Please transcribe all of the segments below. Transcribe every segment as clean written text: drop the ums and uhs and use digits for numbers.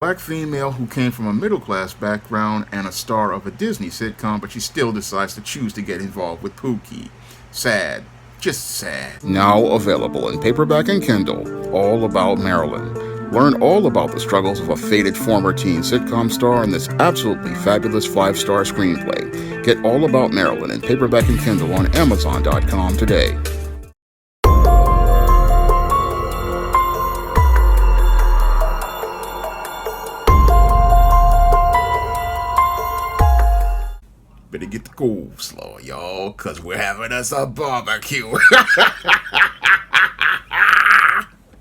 Black female who came from a middle class background and a star of a Disney sitcom, but she still decides to choose to get involved with Pookie. Sad. Just sad. Now available in paperback and Kindle, All About Marilyn. Learn all about the struggles of a faded former teen sitcom star in this absolutely fabulous 5-star screenplay. Get All About Marilyn in paperback and Kindle on Amazon.com today. Better get the coleslaw, y'all, because we're having us a barbecue.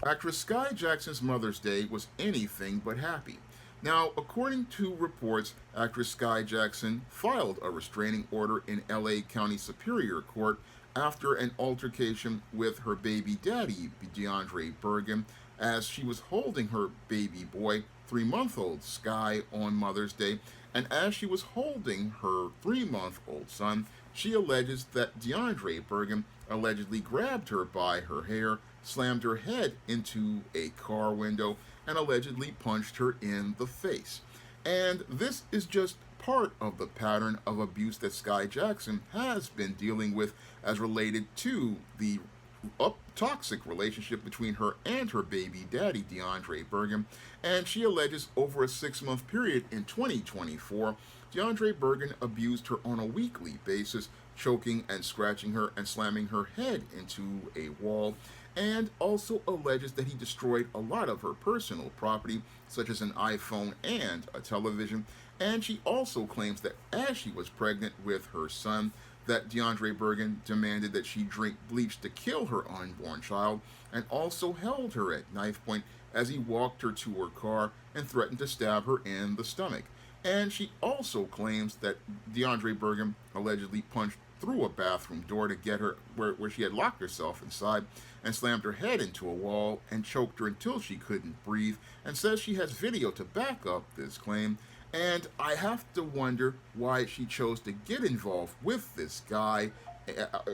Actress Skai Jackson's Mother's Day was anything but happy. Now, according to reports, actress Skai Jackson filed a restraining order in LA County Superior Court after an altercation with her baby daddy, Deondre Burgin, as she was holding her baby boy, 3-month-old Skai, on Mother's Day. And as she was holding her 3-month-old son, she alleges that Deondre Burgin allegedly grabbed her by her hair, slammed her head into a car window, and allegedly punched her in the face. And this is just part of the pattern of abuse that Skai Jackson has been dealing with as related to the toxic relationship between her and her baby daddy, Deondre Burgin. And she alleges over a 6-month period in 2024, Deondre Burgin abused her on a weekly basis, choking and scratching her and slamming her head into a wall, and also alleges that he destroyed a lot of her personal property, such as an iPhone and a television. And she also claims that as she was pregnant with her son, that Deondre Burgin demanded that she drink bleach to kill her unborn child, and also held her at knife point as he walked her to her car and threatened to stab her in the stomach. And she also claims that Deondre Burgin allegedly punched through a bathroom door to get her where she had locked herself inside, and slammed her head into a wall and choked her until she couldn't breathe, and says she has video to back up this claim. And I have to wonder why she chose to get involved with this guy,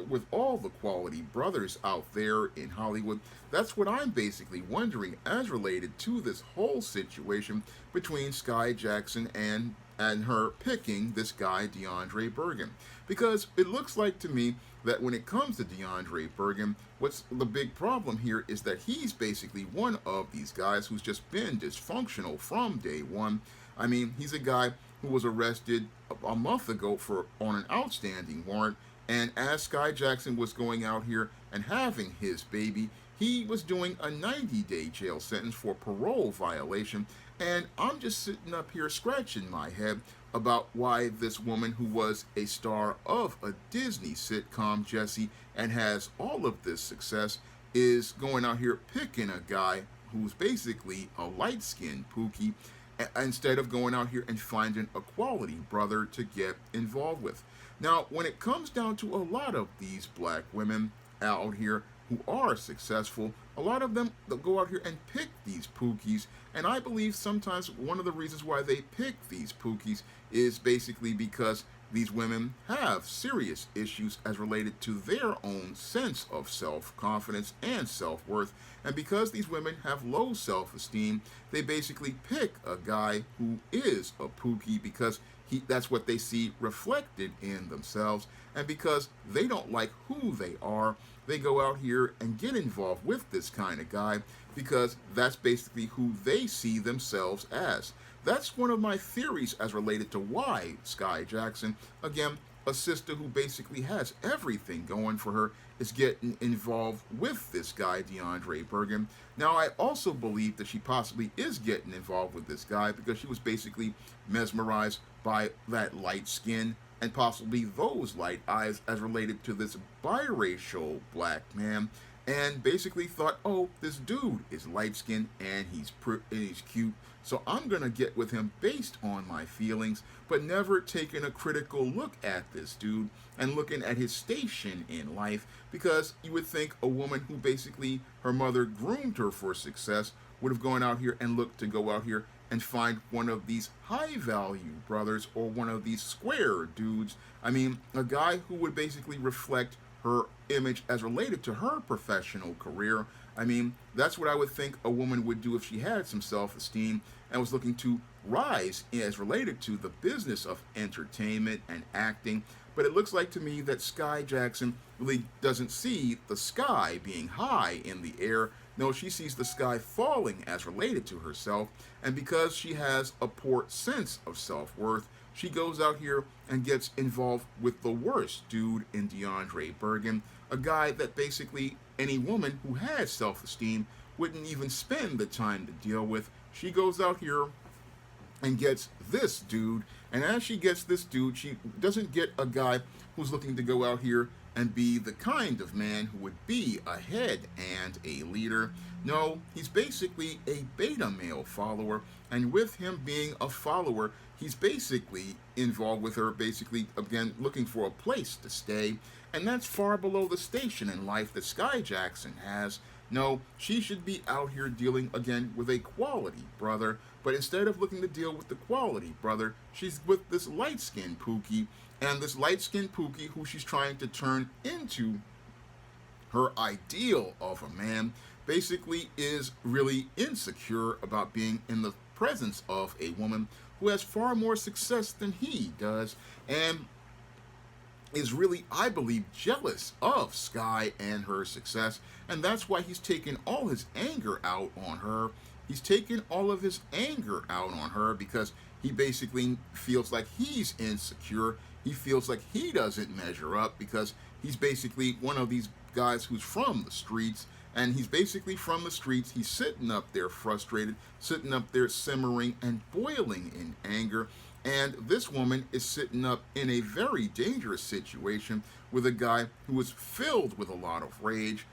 with all the quality brothers out there in Hollywood. That's what I'm basically wondering as related to this whole situation between Skai Jackson and her picking this guy, Deondre Burgin. Because it looks like to me that when it comes to Deondre Burgin, what's the big problem here is that he's basically one of these guys who's just been dysfunctional from day one. I mean, he's a guy who was arrested a month ago on an outstanding warrant, and as Skai Jackson was going out here and having his baby, he was doing a 90-day jail sentence for parole violation. And I'm just sitting up here scratching my head about why this woman, who was a star of a Disney sitcom, Jessie, and has all of this success, is going out here picking a guy who's basically a light-skinned Pookie, instead of going out here and finding a quality brother to get involved with. Now, when it comes down to a lot of these black women out here who are successful, a lot of them they'll go out here and pick these Pookies, and I believe sometimes one of the reasons why they pick these Pookies is basically because these women have serious issues as related to their own sense of self-confidence and self-worth. And because these women have low self-esteem, they basically pick a guy who is a Pookie because that's what they see reflected in themselves. And because they don't like who they are, they go out here and get involved with this kind of guy because that's basically who they see themselves as. That's one of my theories as related to why Skai Jackson, again, a sister who basically has everything going for her, is getting involved with this guy, Deondre Burgin. Now, I also believe that she possibly is getting involved with this guy because she was basically mesmerized by that light skin and possibly those light eyes as related to this biracial black man, and basically thought, oh, this dude is light skinned and he's cute, so I'm gonna get with him based on my feelings, but never taking a critical look at this dude and looking at his station in life, because you would think a woman who basically her mother groomed her for success would have gone out here and looked to go out here and find one of these high value brothers or one of these square dudes. I mean, a guy who would basically reflect her image as related to her professional career, I mean, that's what I would think a woman would do if she had some self-esteem and was looking to rise as related to the business of entertainment and acting. But it looks like to me that Skai Jackson really doesn't see the sky being high in the air. No, she sees the sky falling as related to herself. And because she has a poor sense of self worth, she goes out here and gets involved with the worst dude in Deondre Burgin, a guy that basically any woman who has self esteem wouldn't even spend the time to deal with. She goes out here and gets this dude. And as she gets this dude, she doesn't get a guy who's looking to go out here and be the kind of man who would be a head and a leader. No, he's basically a beta male follower. And with him being a follower, he's basically involved with her, basically, again, looking for a place to stay. And that's far below the station in life that Skai Jackson has. No, she should be out here dealing again with a quality brother, but instead of looking to deal with the quality brother, she's with this light-skinned Pookie, and this light-skinned Pookie who she's trying to turn into her ideal of a man basically is really insecure about being in the presence of a woman who has far more success than he does, and is really, I believe, jealous of Skai and her success, and that's why he's taken all his anger out on her. He's taken all of his anger out on her because he basically feels like he's insecure. He feels like he doesn't measure up because he's basically one of these guys who's from the streets, and he's basically from the streets. He's sitting up there frustrated, sitting up there simmering and boiling in anger. And this woman is sitting up in a very dangerous situation with a guy who is filled with a lot of rage,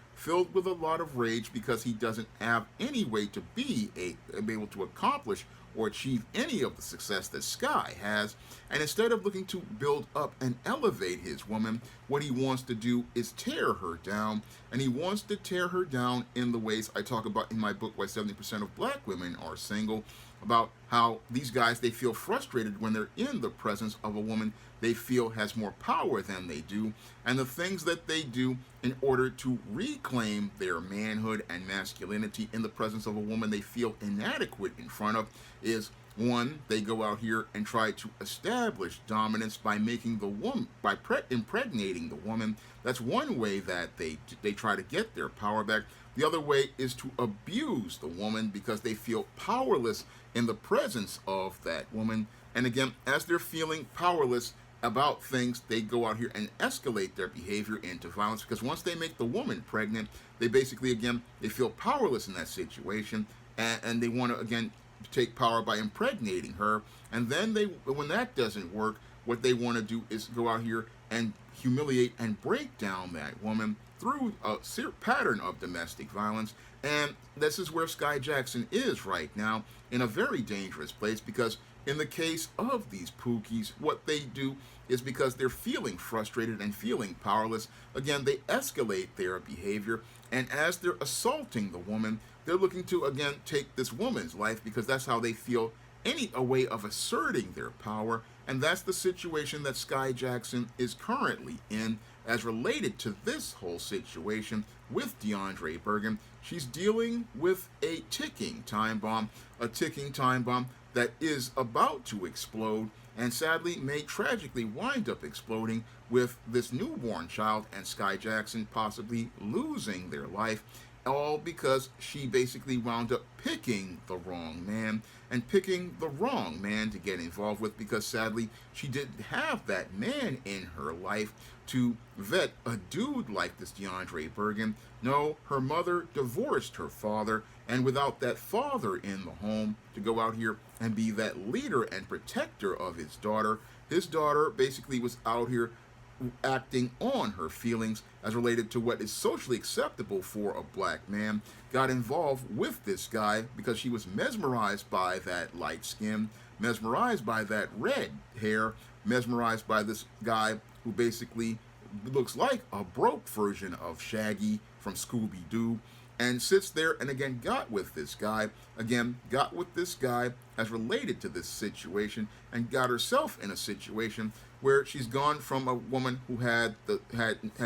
because he doesn't have any way to be able to accomplish or achieve any of the success that Skai has. And instead of looking to build up and elevate his woman, what he wants to do is tear her down. And he wants to tear her down in the ways I talk about in my book, Why 70% of Black Women Are Single, about how these guys, they feel frustrated when they're in the presence of a woman they feel has more power than they do, and the things that they do in order to reclaim their manhood and masculinity in the presence of a woman they feel inadequate in front of is, one, they go out here and try to establish dominance by making the woman, by impregnating the woman. That's one way that they try to get their power back. The other way is to abuse the woman because they feel powerless in the presence of that woman. And again, as they're feeling powerless about things, they go out here and escalate their behavior into violence, because once they make the woman pregnant, they basically, again, they feel powerless in that situation, and they want to, again, take power by impregnating her. And then when that doesn't work, what they want to do is go out here and humiliate and break down that woman through a pattern of domestic violence. And this is where Skai Jackson is right now, in a very dangerous place, because in the case of these Pookies, what they do is, because they're feeling frustrated and feeling powerless, again, they escalate their behavior, and as they're assaulting the woman, they're looking to, again, take this woman's life, because that's how they feel a way of asserting their power. And that's the situation that Skai Jackson is currently in as related to this whole situation with Deondre Burgin. She's dealing with a ticking time bomb that is about to explode, and sadly may tragically wind up exploding with this newborn child and Skai Jackson possibly losing their life, all because she basically wound up picking the wrong man, and picking the wrong man to get involved with, because sadly she didn't have that man in her life to vet a dude like this Deondre Burgin. No, her mother divorced her father, and without that father in the home to go out here and be that leader and protector of his daughter basically was out here acting on her feelings as related to what is socially acceptable for a black man, got involved with this guy because she was mesmerized by that light skin, mesmerized by that red hair, mesmerized by this guy who basically looks like a broke version of Shaggy from Scooby-Doo, and sits there and again got with this guy as related to this situation, and got herself in a situation where she's gone from a woman who had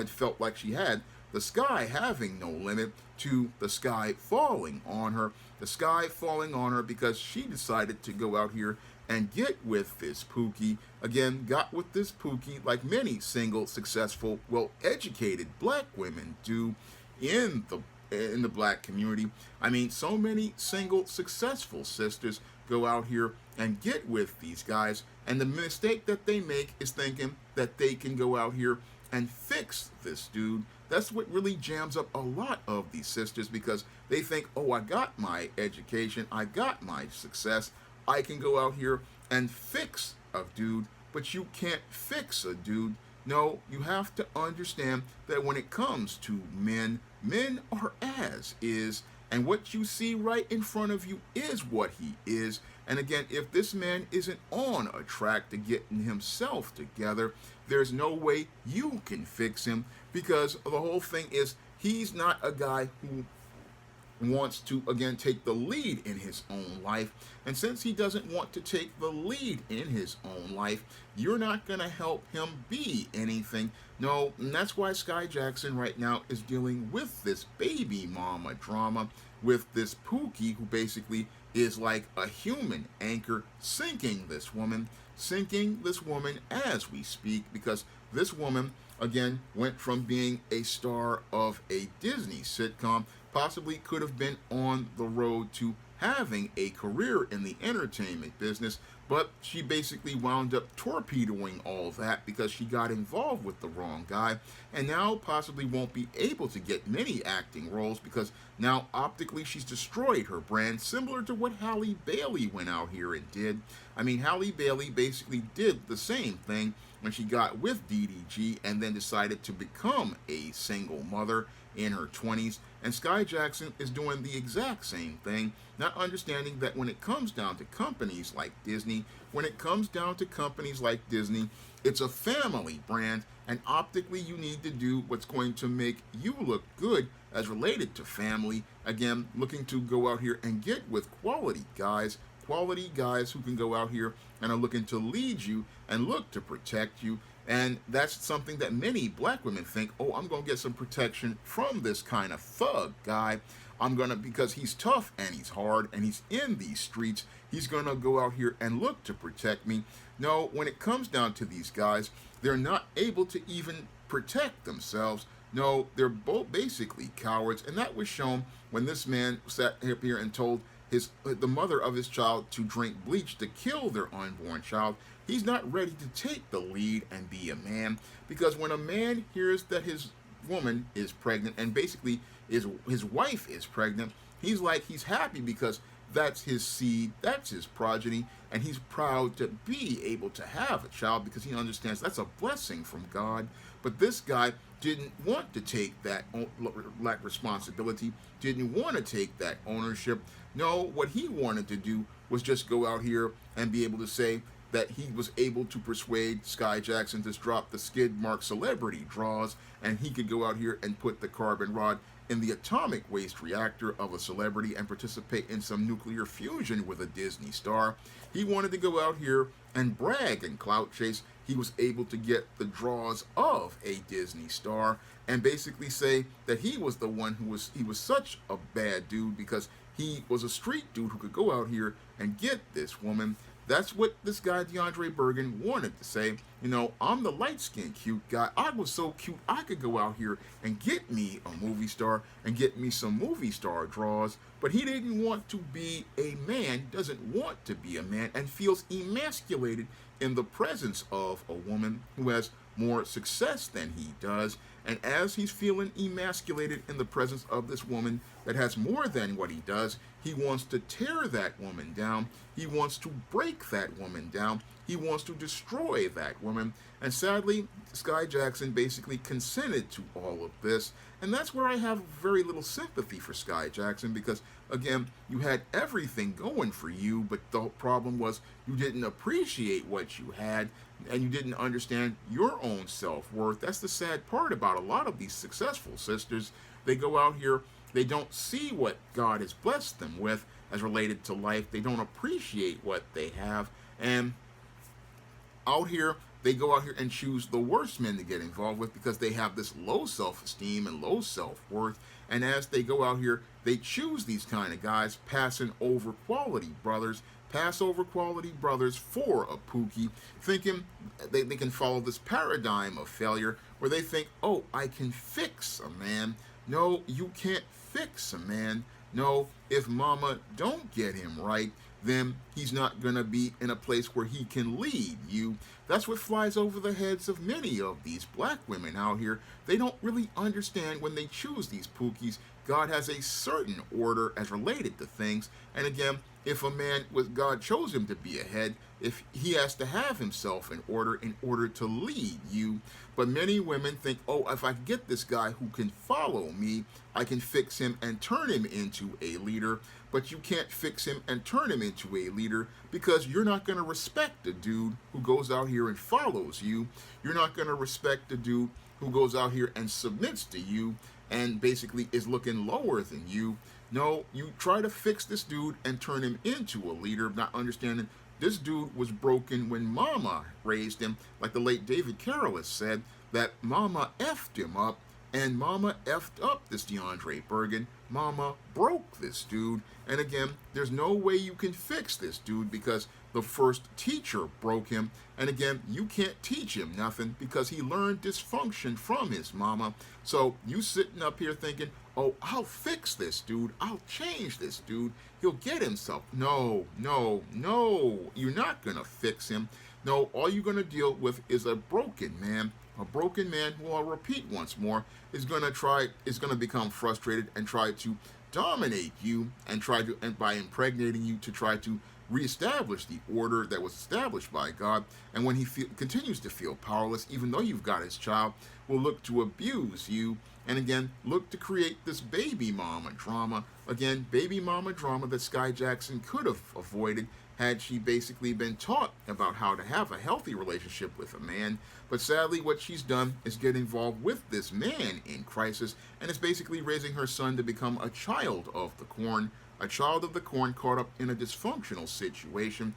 felt like she had the sky having no limit to the sky falling on her. The sky falling on her because she decided to go out here and get with this Pookie. Again, got with this Pookie like many single, successful, well-educated black women do in the black community. I mean, so many single, successful sisters go out here and get with these guys, and the mistake that they make is thinking that they can go out here and fix this dude. That's what really jams up a lot of these sisters, because they think, oh, I got my education, I got my success, I can go out here and fix a dude. But you can't fix a dude. No, you have to understand that when it comes to men, men are as is, and what you see right in front of you is what he is. And again, if this man isn't on a track to getting himself together, there's no way you can fix him, because the whole thing is he's not a guy who wants to, again, take the lead in his own life. And since he doesn't want to take the lead in his own life, you're not going to help him be anything. No, and that's why Skai Jackson right now is dealing with this baby mama drama with this Pookie, who basically is like a human anchor, sinking this woman as we speak, because this woman, again, went from being a star of a Disney sitcom, possibly could have been on the road to having a career in the entertainment business, but she basically wound up torpedoing all that because she got involved with the wrong guy, and now possibly won't be able to get many acting roles because now optically she's destroyed her brand, similar to what Halle Bailey went out here and did. I mean, Halle Bailey basically did the same thing when she got with DDG and then decided to become a single mother in her 20s, and Skai Jackson is doing the exact same thing, not understanding that when it comes down to companies like Disney, it's a family brand, and optically you need to do what's going to make you look good as related to family. Again, looking to go out here and get with quality guys who can go out here and are looking to lead you and look to protect you. And that's something that many black women think, oh, I'm going to get some protection from this kind of thug guy. Because he's tough and he's hard and he's in these streets, he's going to go out here and look to protect me. No, when it comes down to these guys, they're not able to even protect themselves. No, they're both basically cowards. And that was shown when this man sat up here and told the mother of his child to drink bleach to kill their unborn child. He's not ready to take the lead and be a man, because when a man hears that his woman is pregnant and basically his wife is pregnant, he's happy because that's his seed, that's his progeny, and he's proud to be able to have a child because he understands that's a blessing from God. But this guy didn't want to take that responsibility, didn't want to take that ownership. No, what he wanted to do was just go out here and be able to say that he was able to persuade Skai Jackson to drop the skid mark celebrity draws, and he could go out here and put the carbon rod in the atomic waste reactor of a celebrity and participate in some nuclear fusion with a Disney star. He wanted to go out here and brag and clout chase. He was able to get the draws of a Disney star and basically say that he was the one he was such a bad dude because he was a street dude who could go out here and get this woman. That's what this guy Deondre Burgin wanted to say. You know, I'm the light-skinned cute guy. I was so cute I could go out here and get me a movie star and get me some movie star draws. But he didn't want to be a man, doesn't want to be a man, and feels emasculated in the presence of a woman who has more success than he does. And as he's feeling emasculated in the presence of this woman that has more than what he does, he wants to tear that woman down. He wants to break that woman down. He wants to destroy that woman. And sadly, Skai Jackson basically consented to all of this. And that's where I have very little sympathy for Skai Jackson because, again, you had everything going for you, but the problem was you didn't appreciate what you had and you didn't understand your own self-worth. That's the sad part about a lot of these successful sisters. They go out here, they don't see what God has blessed them with as related to life. They don't appreciate what they have. And out here, they go out here and choose the worst men to get involved with because they have this low self-esteem and low self-worth. And as they go out here, they choose these kind of guys, passing over quality brothers, pass over quality brothers for a Pookie, thinking they can follow this paradigm of failure where they think, oh, I can fix a man. No, you can't fix a man. No, if mama don't get him right, then he's not going to be in a place where he can lead you. That's what flies over the heads of many of these black women out here. They don't really understand when they choose these Pookies. God has a certain order as related to things. And again, if a man with God chose him to be a head, if he has to have himself in order to lead you. But many women think, oh, if I get this guy who can follow me, I can fix him and turn him into a leader. But you can't fix him and turn him into a leader because you're not going to respect the dude who goes out here and follows you. You're not going to respect the dude who goes out here and submits to you and basically is looking lower than you. No, you try to fix this dude and turn him into a leader, not understanding this dude was broken when mama raised him, like the late David Carroll said, that mama effed him up, and mama effed up this Deondre Burgin. Mama broke this dude, and again, there's no way you can fix this dude because the first teacher broke him, and again, you can't teach him nothing because he learned dysfunction from his mama. So you sitting up here thinking, oh, I'll fix this dude, I'll change this dude, he'll get himself. No, no, no, you're not gonna fix him. No, all you're gonna deal with is a broken man. A broken man who, I'll repeat once more, is gonna become frustrated and try to dominate you and by impregnating you to try to reestablish the order that was established by God. And when he continues to feel powerless, even though you've got his child, will look to abuse you and again look to create this baby mama drama. Again, baby mama drama that Skai Jackson could have avoided had she basically been taught about how to have a healthy relationship with a man. But sadly, what she's done is get involved with this man in crisis and is basically raising her son to become a child of the corn. A child of the corn caught up in a dysfunctional situation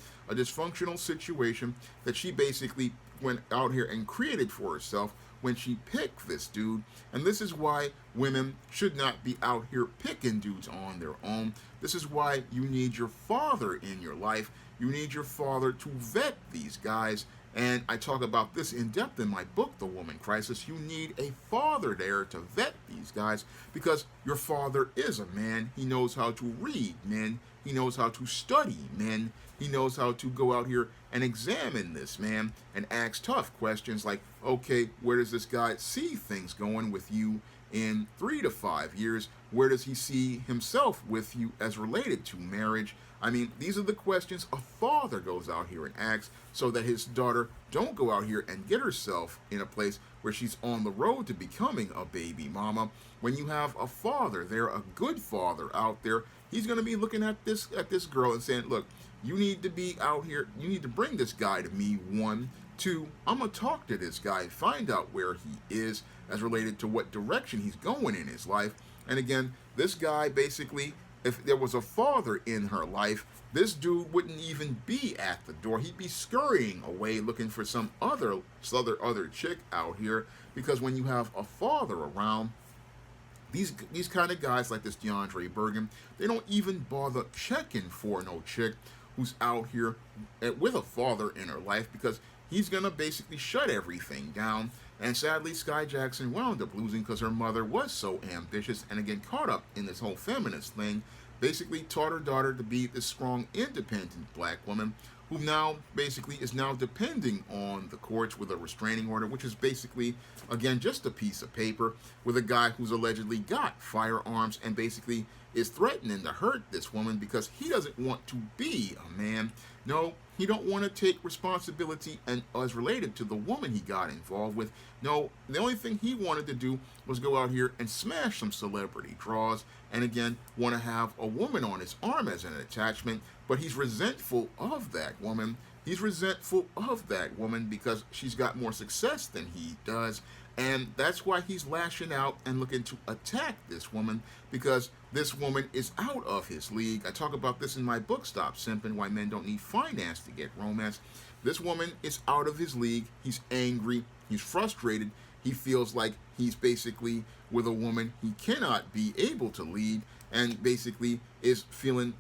that she basically went out here and created for herself when she picked this dude. And this is why women should not be out here picking dudes on their own. This is why you need your father in your life. You need your father to vet these guys. And I talk about this in depth in my book, The Woman Crisis. You need a father there to vet these guys because your father is a man. He knows how to read men. He knows how to study men. He knows how to go out here and examine this man and ask tough questions like, okay, where does this guy see things going with you in 3 to 5 years? Where does he see himself with you as related to marriage? I mean, these are the questions a father goes out here and asks so that his daughter don't go out here and get herself in a place where she's on the road to becoming a baby mama. When you have a father there, a good father out there, he's going to be looking at this girl and saying, look, you need to be out here, you need to bring this guy to me, 1. 2, I'm going to talk to this guy, find out where he is as related to what direction he's going in his life. And again, this guy basically, if there was a father in her life, this dude wouldn't even be at the door. He'd be scurrying away looking for some other chick out here, because when you have a father around, these kind of guys like this Deondre Burgin, they don't even bother checking for no chick who's out here with a father in her life, because he's going to basically shut everything down. And sadly, Skai Jackson wound up losing because her mother was so ambitious and again caught up in this whole feminist thing, basically taught her daughter to be this strong, independent black woman who now basically is now depending on the courts with a restraining order, which is basically, again, just a piece of paper with a guy who's allegedly got firearms and basically is threatening to hurt this woman because he doesn't want to be a man. No, he don't want to take responsibility and as related to the woman he got involved with. No, the only thing he wanted to do was go out here and smash some celebrity draws and again want to have a woman on his arm as an attachment. but he's resentful of that woman. He's resentful of that woman because she's got more success than he does. And that's why he's lashing out and looking to attack this woman, because this woman is out of his league. I talk about this in my book, Stop Simping, Why Men Don't Need Finance to Get Romance. This woman is out of his league. He's angry. He's frustrated. He feels like he's basically with a woman he cannot be able to lead, and basically is feeling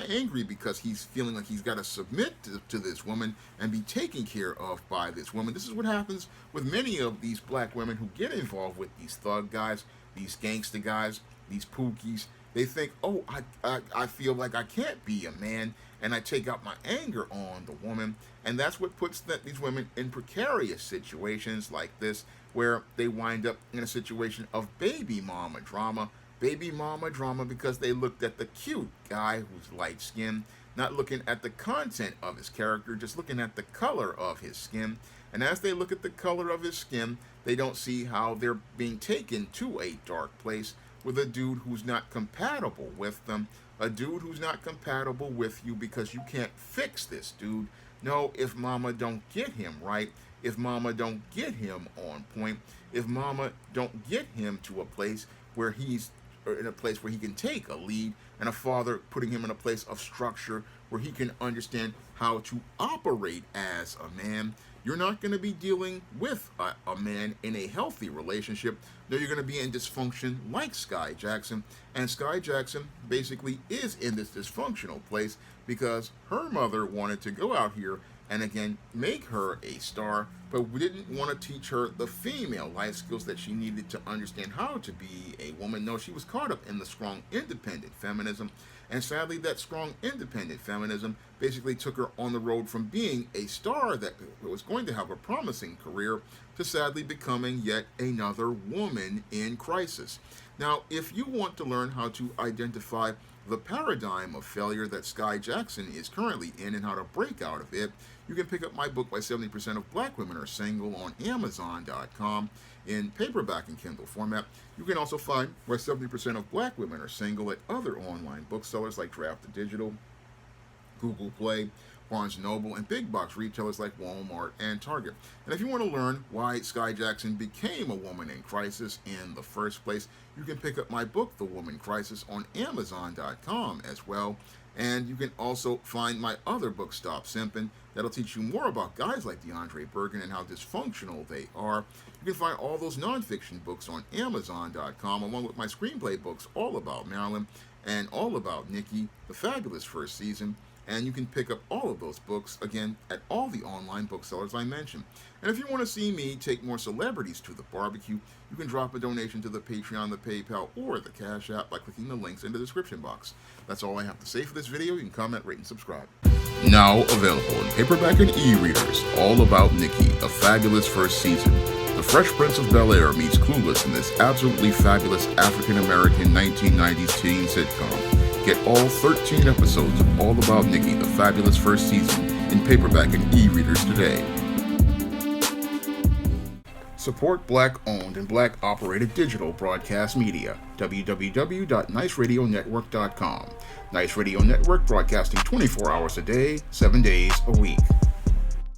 angry because he's feeling like he's got to submit to this woman and be taken care of by this woman. This is what happens with many of these black women who get involved with these thug guys, these gangster guys, these pookies. They think, oh, I feel like I can't be a man, and I take out my anger on the woman. And that's what puts these women in precarious situations like this, where they wind up in a situation of baby mama drama. Baby mama drama because they looked at the cute guy who's light skinned, not looking at the content of his character, just looking at the color of his skin. And as they look at the color of his skin, they don't see how they're being taken to a dark place with a dude who's not compatible with them. A dude who's not compatible with you because you can't fix this dude. No, if mama don't get him right, if mama don't get him on point, if mama don't get him to a place where he's in a place where he can take a lead, and a father putting him in a place of structure where he can understand how to operate as a man, you're not going to be dealing with a man in a healthy relationship. No, you're going to be in dysfunction like Skai Jackson. And Skai Jackson basically is in this dysfunctional place because her mother wanted to go out here and again make her a star, but we didn't want to teach her the female life skills that she needed to understand how to be a woman. No, she was caught up in the strong independent feminism, and sadly that strong independent feminism basically took her on the road from being a star that was going to have a promising career to sadly becoming yet another woman in crisis. Now, if you want to learn how to identify the paradigm of failure that Skai Jackson is currently in and how to break out of it, you can pick up my book, Why 70% of Black Women Are Single, on Amazon.com in paperback and Kindle format. You can also find Why 70% of Black Women Are Single at other online booksellers like Draft Digital, Google Play, Barnes & Noble, and big box retailers like Walmart and Target. And if you want to learn why Skai Jackson became a woman in crisis in the first place, you can pick up my book, The Woman Crisis, on Amazon.com as well. And you can also find my other book, Stop Simping, that'll teach you more about guys like Deondre Burgin and how dysfunctional they are. You can find all those nonfiction books on Amazon.com, along with my screenplay books all about Marilyn and all about Nikki, the fabulous first season. And you can pick up all of those books, again, at all the online booksellers I mentioned. And if you want to see me take more celebrities to the barbecue, you can drop a donation to the Patreon, the PayPal, or the Cash App by clicking the links in the description box. That's all I have to say for this video. You can comment, rate, and subscribe. Now available in paperback and e-readers, all about Nikki, the fabulous first season. The Fresh Prince of Bel-Air meets Clueless in this absolutely fabulous African-American 1990s teen sitcom. Get all 13 episodes of All About Nikki, the fabulous first season, in paperback and e-readers today. Support Black-owned and Black-operated digital broadcast media. www.niceradionetwork.com. Nice Radio Network, broadcasting 24 hours a day, 7 days a week.